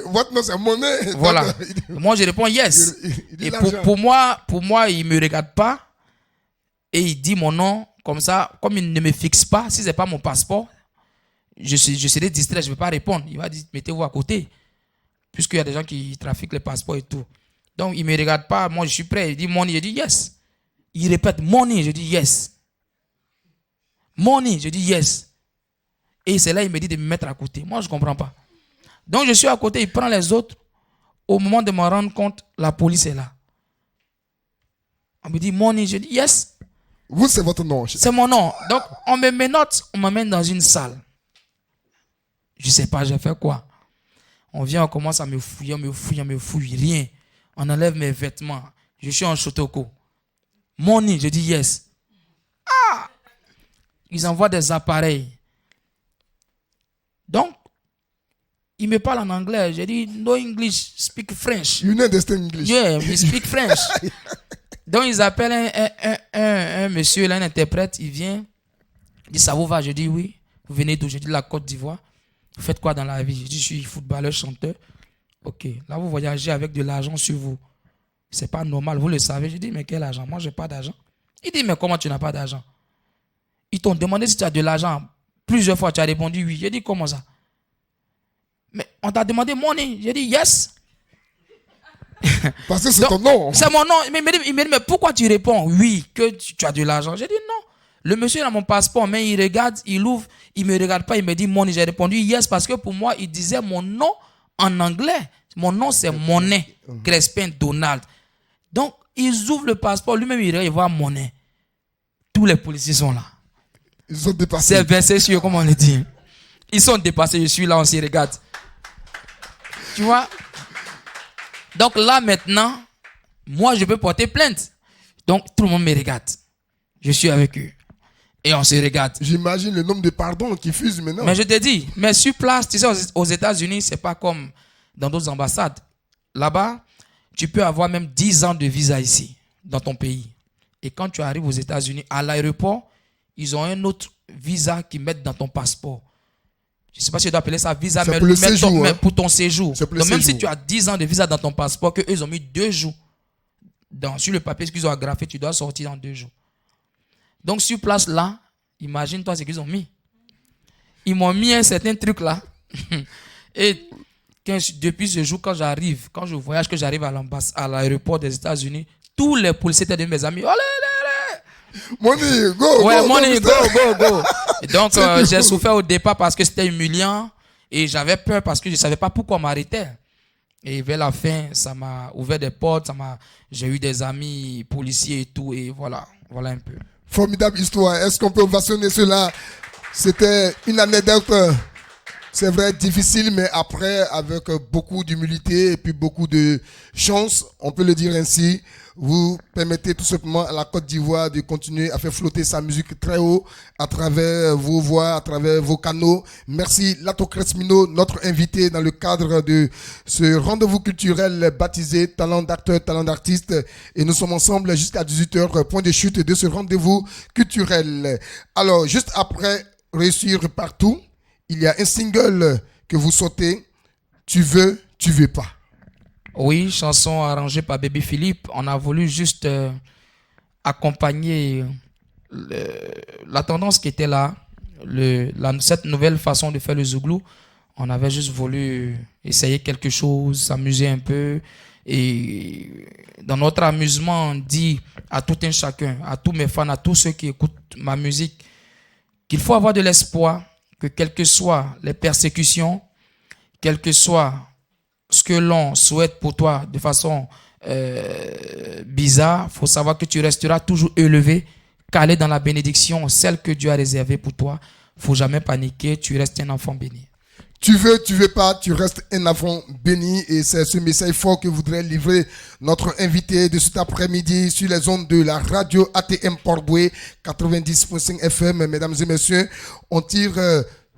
votre nom c'est monnaie. Voilà. Moi, je réponds « Yes ». Et pour moi, il ne me regarde pas. Et il dit mon nom, comme ça, comme il ne me fixe pas, si ce n'est pas mon passeport, je serai distrait, je ne vais pas répondre. Il va dire, mettez-vous à côté, puisqu'il y a des gens qui trafiquent les passeports et tout. Donc, il ne me regarde pas, moi je suis prêt. Il dit money, je dis yes. Il répète money, je dis yes. Money, je dis yes. Et c'est là il me dit de me mettre à côté. Moi, je ne comprends pas. Donc, je suis à côté, il prend les autres. Au moment de me rendre compte, la police est là. On me dit money, je dis yes. Vous, c'est votre nom. C'est mon nom. Donc, on me menotte, on m'amène dans une salle. Je ne sais pas, j'ai fait quoi. On vient, on commence à me fouiller, on me fouille, rien. On enlève mes vêtements. Je suis en chotoko. Money, je dis yes. Ah! Ils envoient des appareils. Donc, ils me parlent en anglais. J'ai dit, no English, speak French. You know understand English. Yeah, we speak French. Donc, ils appellent un monsieur, là, un interprète, il vient, il dit, ça vous va? Je dis oui. Vous venez d'où? Je dis, la Côte d'Ivoire. Vous faites quoi dans la vie? Je dis, je suis footballeur, chanteur. Ok, là, vous voyagez avec de l'argent sur vous. C'est pas normal, vous le savez. Je dis, mais quel argent? Moi, je n'ai pas d'argent. Il dit, mais comment tu n'as pas d'argent? Ils t'ont demandé si tu as de l'argent. Plusieurs fois, tu as répondu oui. J'ai dit, comment ça? Mais on t'a demandé money. J'ai dit, yes. Parce que c'est ton nom. C'est mon nom. Il me dit, mais pourquoi tu réponds oui, que tu as de l'argent? J'ai dit non. Le monsieur a mon passeport, mais il regarde, il ouvre, il ne me regarde pas, il me dit money. J'ai répondu yes parce que pour moi, il disait mon nom en anglais. Mon nom, c'est Monet Crespin Donald. Donc, ils ouvrent le passeport, lui-même, il voit monnaie. Tous les policiers sont là. Ils sont dépassés. C'est versé sur eux, comme on le dit. Ils sont dépassés, je suis là, on s'y regarde. Tu vois? Donc là, maintenant, moi, je peux porter plainte. Donc, tout le monde me regarde. Je suis avec eux. Et on se regarde. J'imagine le nombre de pardons qui fusent maintenant. Mais je te dis, mais sur place, tu sais, aux États-Unis, c'est pas comme dans d'autres ambassades. Là-bas, tu peux avoir même 10 ans de visa ici, dans ton pays. Et quand tu arrives aux États-Unis, à l'aéroport, ils ont un autre visa qu'ils mettent dans ton passeport. Je ne sais pas si je dois appeler ça visa, mais, pour le séjour, mais pour ton séjour. C'est pour le Donc même séjour. si tu as 10 ans de visa dans ton passeport, qu'eux, ils ont mis 2 jours. Sur le papier qu'ils ont agrafé, tu dois sortir dans 2 jours. Donc sur place là, imagine-toi ce qu'ils ont mis. Ils m'ont mis un certain truc là. Et depuis ce jour, quand je voyage, que j'arrive à l'aéroport des États-Unis, tous les policiers étaient de mes amis. Allez, Money, go, ouais, go, money, go, go. Et donc, j'ai souffert au départ parce que c'était humiliant. Et j'avais peur parce que je ne savais pas pourquoi on m'arrêtait. Et vers la fin, ça m'a ouvert des portes. J'ai eu des amis policiers et tout. Et voilà un peu. Formidable histoire. Est-ce qu'on peut ovationner cela? C'était une anecdote, c'est vrai, difficile, mais après, avec beaucoup d'humilité et puis beaucoup de chance, on peut le dire ainsi, vous permettez tout simplement à la Côte d'Ivoire de continuer à faire flotter sa musique très haut à travers vos voix, à travers vos canaux. Merci Lato Cresmino, notre invité dans le cadre de ce rendez-vous culturel baptisé Talent d'acteur, talent d'artiste. Et nous sommes ensemble jusqu'à 18h, point de chute de ce rendez-vous culturel. Alors, juste après Réussir partout, il y a un single que vous sortez, Tu veux pas. Oui, chanson arrangée par Baby Philippe. On a voulu juste accompagner la tendance qui était là, cette nouvelle façon de faire le zouglou. On avait juste voulu essayer quelque chose, s'amuser un peu. Et dans notre amusement, on dit à tout un chacun, à tous mes fans, à tous ceux qui écoutent ma musique, qu'il faut avoir de l'espoir, que quelles que soient les persécutions, quel que soit ce que l'on souhaite pour toi de façon bizarre, il faut savoir que tu resteras toujours élevé, calé dans la bénédiction, celle que Dieu a réservée pour toi. Il ne faut jamais paniquer, tu restes un enfant béni. Tu veux pas, tu restes un enfant béni, et c'est ce message fort que voudrait livrer notre invité de cet après-midi sur les ondes de la radio ATM Port-Bouët 90.5 FM. Mesdames et messieurs, on tire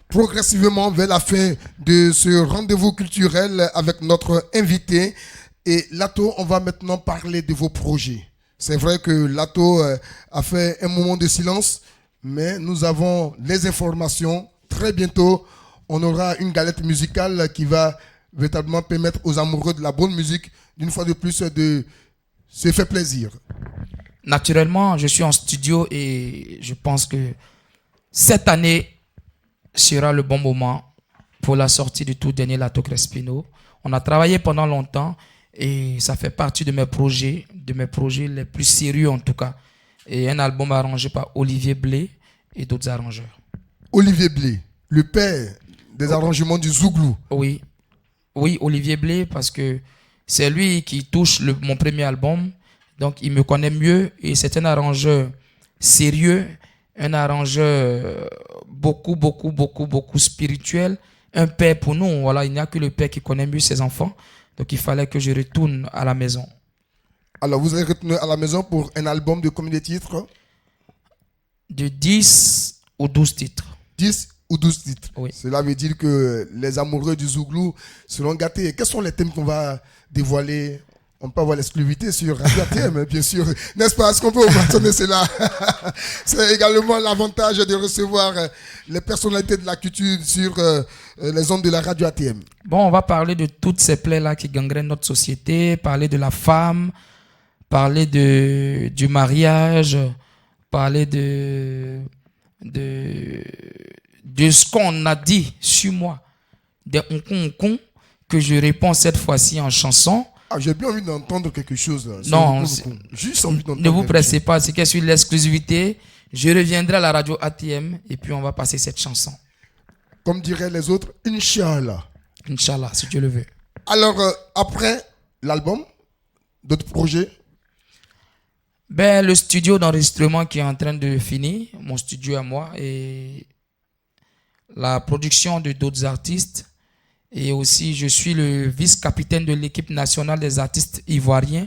progressivement vers la fin de ce rendez-vous culturel avec notre invité. Et Lato, on va maintenant parler de vos projets. C'est vrai que Lato a fait un moment de silence, mais nous avons les informations. Très bientôt, on aura une galette musicale qui va véritablement permettre aux amoureux de la bonne musique, d'une fois de plus, de se faire plaisir. Naturellement, je suis en studio et je pense que cette année sera le bon moment pour la sortie du tout dernier Lato Crespino. On a travaillé pendant longtemps et ça fait partie de mes projets les plus sérieux en tout cas. Et un album arrangé par Olivier Blé et d'autres arrangeurs. Olivier Blé, le père des arrangements du Zouglou. Oui, Olivier Blé, parce que c'est lui qui touche mon premier album. Donc, il me connaît mieux et c'est un arrangeur sérieux, un arrangeur beaucoup spirituel, un père pour nous. Voilà, il n'y a que le père qui connaît mieux ses enfants. Donc, il fallait que je retourne à la maison. Alors, vous allez retourner à la maison pour un album de combien de titres? De 10 ou 12 titres. 10 ou 12 titres. Oui. Cela veut dire que les amoureux du Zouglou seront gâtés. Quels sont les thèmes qu'on va dévoiler? On peut avoir l'exclusivité sur Radio ATM, bien sûr. N'est-ce pas? Est-ce qu'on peut mentionner cela? C'est également l'avantage de recevoir les personnalités de la culture sur les ondes de la Radio ATM. Bon, on va parler de toutes ces plaies-là qui gangrènent notre société, parler de la femme, parler du mariage, parler de ce qu'on a dit sur moi, des on que je réponds cette fois-ci en chanson. Ah, j'ai bien envie d'entendre quelque chose. Là. Non, juste envie d'entendre. Ne vous pressez pas, c'est qu'il y a l'exclusivité. Je reviendrai à la radio ATM et puis on va passer cette chanson. Comme diraient les autres, Inch'Allah. Inch'Allah, si Dieu le veut. Alors, après l'album, d'autres projets? Ben, le studio d'enregistrement qui est en train de finir, mon studio à moi, et la production de d'autres artistes. Et aussi, je suis le vice-capitaine de l'équipe nationale des artistes ivoiriens.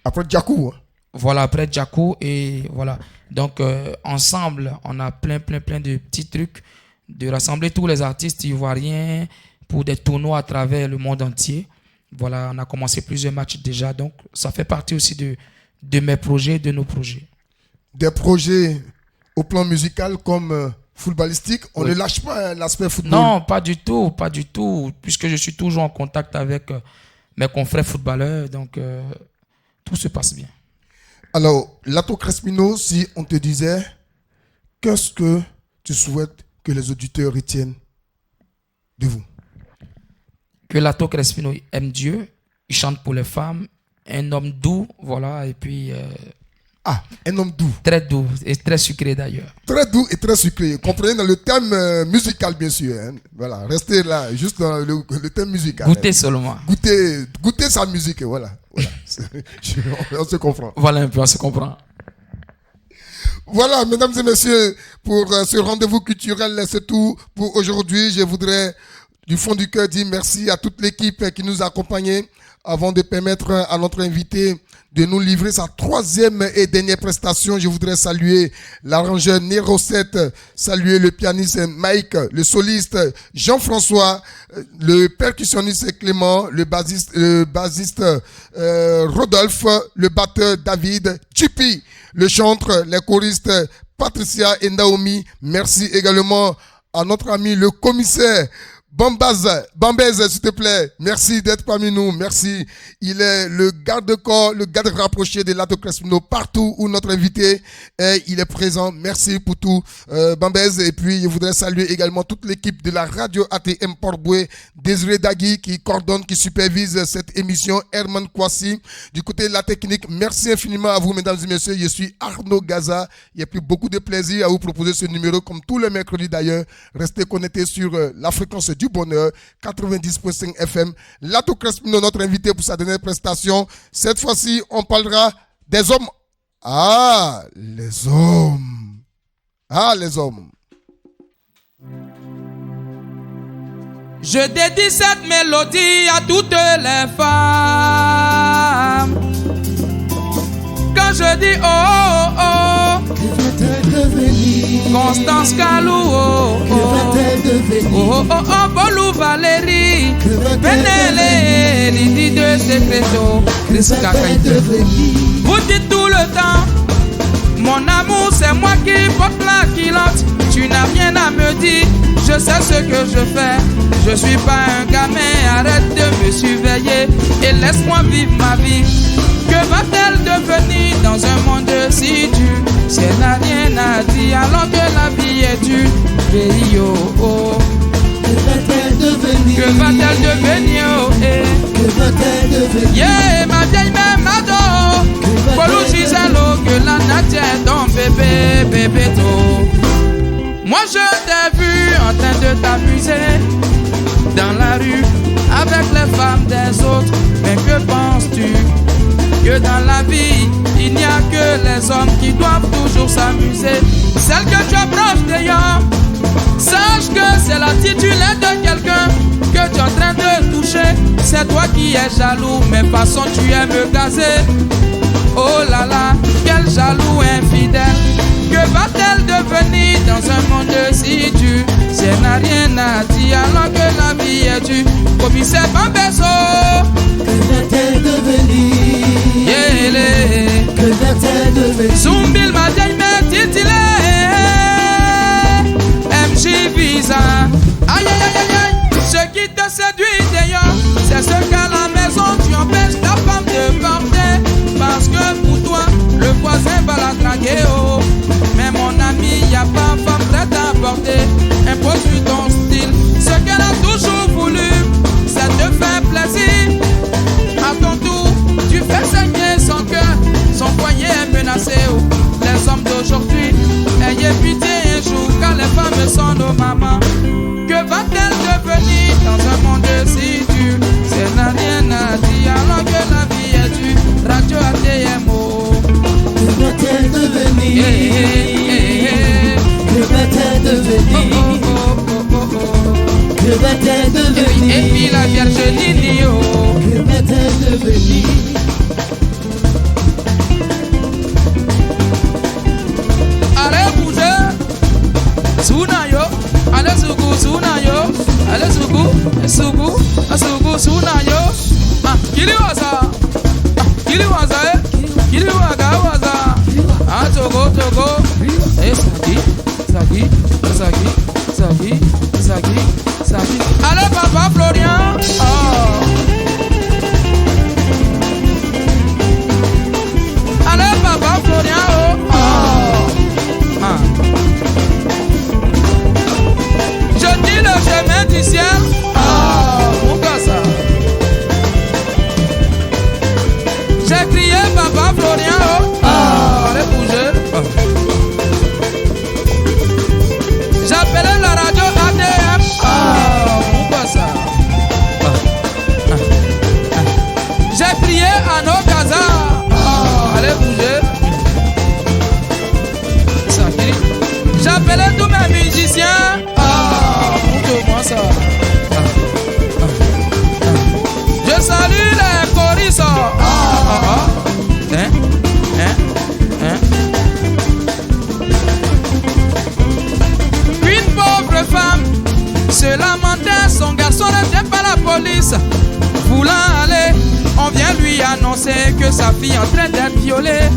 Après Djakou. Voilà, après Djakou. Et voilà. Donc, ensemble, on a plein de petits trucs, de rassembler tous les artistes ivoiriens pour des tournois à travers le monde entier. Voilà, on a commencé plusieurs matchs déjà. Donc, ça fait partie aussi de mes projets, de nos projets. Des projets au plan musical comme footballistique, on ne lâche pas l'aspect football. Non, pas du tout, puisque je suis toujours en contact avec mes confrères footballeurs, donc tout se passe bien. Alors, Lato Crespino, si on te disait, qu'est-ce que tu souhaites que les auditeurs retiennent de vous? Que Lato Crespino aime Dieu, il chante pour les femmes, un homme doux, voilà, et puis... un homme doux. Très doux et très sucré d'ailleurs. Très doux et très sucré. Comprenez dans le thème musical, bien sûr. Hein. Voilà, restez là, juste dans le thème musical. Goûtez seulement. Goûtez sa musique, voilà. On se comprend. Voilà un peu, on se comprend. Voilà, mesdames et messieurs, pour ce rendez-vous culturel, c'est tout pour aujourd'hui. Je voudrais, du fond du cœur, dire merci à toute l'équipe qui nous a accompagnés avant de permettre à notre invité de nous livrer sa troisième et dernière prestation. Je voudrais saluer l'arrangeur Nero 7, saluer le pianiste Mike, le soliste Jean-François, le percussionniste Clément, le bassiste Rodolphe, le batteur David, Chippy, le chanteur, les choristes Patricia et Naomi. Merci également à notre ami le commissaire Bambez, s'il te plaît. Merci d'être parmi nous. Merci. Il est le garde-corps, le garde rapproché de Lato Crespino partout où notre invité est. Il est présent. Merci pour tout, Bambez. Et puis, je voudrais saluer également toute l'équipe de la radio ATM Port-Boué, Désiré Dagui qui coordonne, qui supervise cette émission, Herman Kwasi. Du côté de la technique, merci infiniment à vous, mesdames et messieurs. Je suis Arnaud Gaza. Il y a plus beaucoup de plaisir à vous proposer ce numéro comme tous les mercredis d'ailleurs. Restez connectés sur la fréquence du bonheur, 90.5 FM. Lato Crespino, notre invité pour sa dernière prestation. Cette fois-ci, on parlera des hommes. Les hommes. Les hommes. Je dédie cette mélodie à toutes les femmes. Quand je dis que va-t-elle devenir? Constance Kalou, que va-t-elle devenir? Bolou Valérie, que va-t-elle Benele, Lydie de Secreto, Rizka Kaite. Vous dites tout le temps, mon amour c'est moi qui porte la culotte. Tu n'as rien à me dire, je sais ce que je fais. Je suis pas un gamin, arrête de me surveiller et laisse-moi vivre ma vie. Que va-t-elle devenir dans un monde si dur? Si elle n'a rien à dire alors que la vie est dure. Pays, que va-t-elle devenir? Que va-t-elle devenir? Que va-t-elle devenir? Yeah, ma vieille mère m'adore. Polou Giselo, que la nature est ton bébé tôt. Moi je t'ai vu en train de t'amuser dans la rue avec les femmes des autres. Mais que penses-tu? Que dans la vie, il n'y a que les hommes qui doivent toujours s'amuser. Celle que tu approches d'ailleurs, sache que c'est la titulaire de quelqu'un que tu es en train de toucher. C'est toi qui es jaloux, mais façon tu aimes me gazer. Oh là là, quel jaloux infidèle. Que va-t-elle devenir dans un monde si dur? Si elle n'a rien à dire alors que la vie est dure. Commissaire Bambezo, que va-t-elle devenir? Que va-t-elle devenir? Zumbil m'a dit mais titilé MJ Visa. Aïe aïe aïe aïe. Ce qui te séduit d'ailleurs, c'est ce qu'à la maison tu empêches ta femme de porter. Parce que pour toi, le voisin va la draguer. Oh. Mais mon ami, y a pas femme prête à porter. Impose-lui ton style. Ce qu'elle a toujours voulu, c'est te faire plaisir. À ton tour, tu fais saigner son cœur. Son poignet est menacé. Oh. Kiliwaza, Kiliwaga waza. Ah, Togo, Togo. Eh, Sagi. Allez, papa Florian. Oh. Allez, papa Florian. Oh. Oh. Ah. Je dis le chemin du ciel. Oh, pourquoi ça? J'ai crié papa Florian. Oh. Oh. Allez, bouger. Oh. J'appelais la radio ADM. Ah, pourquoi ça? J'ai prié à nos casas. Ah, allez bouger. Ça crie. J'appelais tous mes musiciens. Ah, montre-moi ça. Je salue les choristes. Une pauvre femme se lamentait, son garçon n'était pas la police. Voulant aller, on vient lui annoncer que sa fille est en train d'être violée.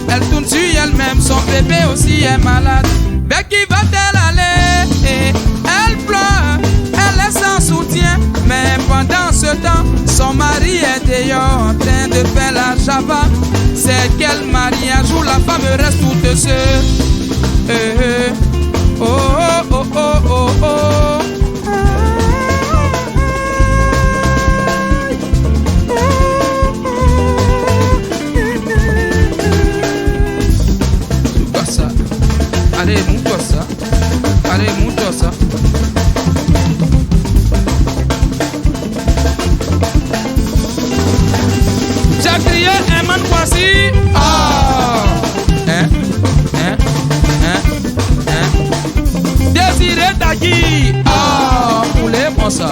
Elle tourne sur elle-même, son bébé aussi est malade. Vers qui va-t-elle aller? Elle pleure, elle est sans soutien. Mais pendant ce temps, son mari est dehors en train de faire la java. C'est quel mariage où la femme reste toute seule. Oh, oh, oh, oh, oh, oh. C'est quoi ça? Allez, montre-toi ça. Allez, montre-toi ça. J'ai crié un man voici. Ah! Désiré Dagui. Ah, pour ça.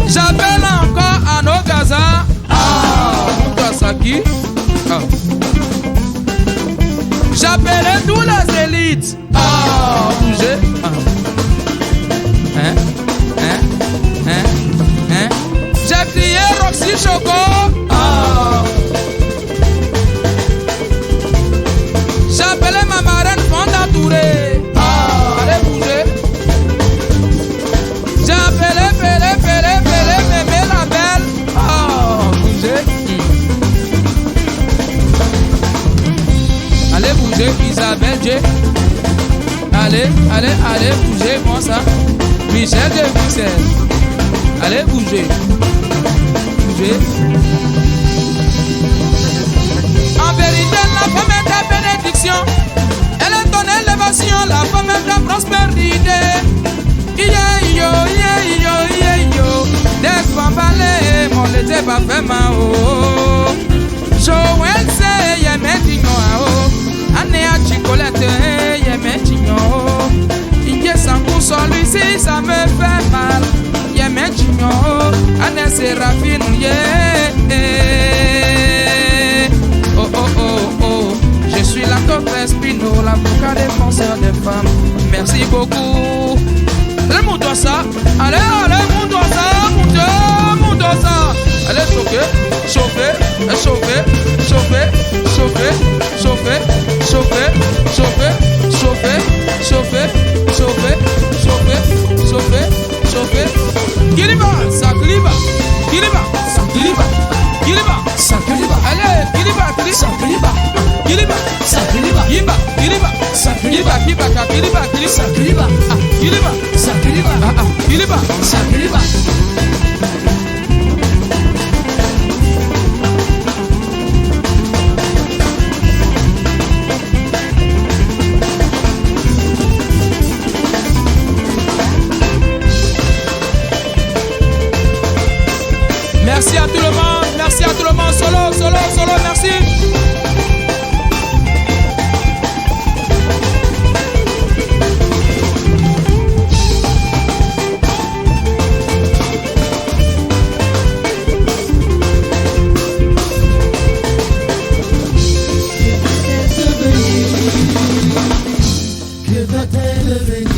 J'appelle encore à nos Gaza. Ah, pour ça qui? Ah. J'appelle tous les élites. Ah, bougez. Ah. J'ai crié Roxy Choco. Ah. J'appelais ma marraine Fonda Touré. Ah, allez bouger. J'appelais Mémé la belle. Ah, bouger. Allez bouger, Isabelle J. Allez bouger, moi ça. Michel de Bruxelles. Allez bouger. En vérité, la femme est ta bénédiction. Elle est ton élévation, la femme est ta prospérité. Yo. Des bambales, mon l'été va faire ma oh. Joël c'est yemetinho oh. Anéa Chicolette yemetinho oh. Inge Sankou sur lui si ça me fait mal. Yemetinho oh. Ané Séraphine yeah. Oh. Je suis la Coque Espino, l'avocat défenseur des femmes. Merci beaucoup. Allez, monte-toi ça. Allez, monte-toi ça. Monte-toi ça. Allez, chauffer. Kiliba, ça kiliba. Allez, kiliba. Merci à tout le monde, solo, merci. Que va-t-elle devenir?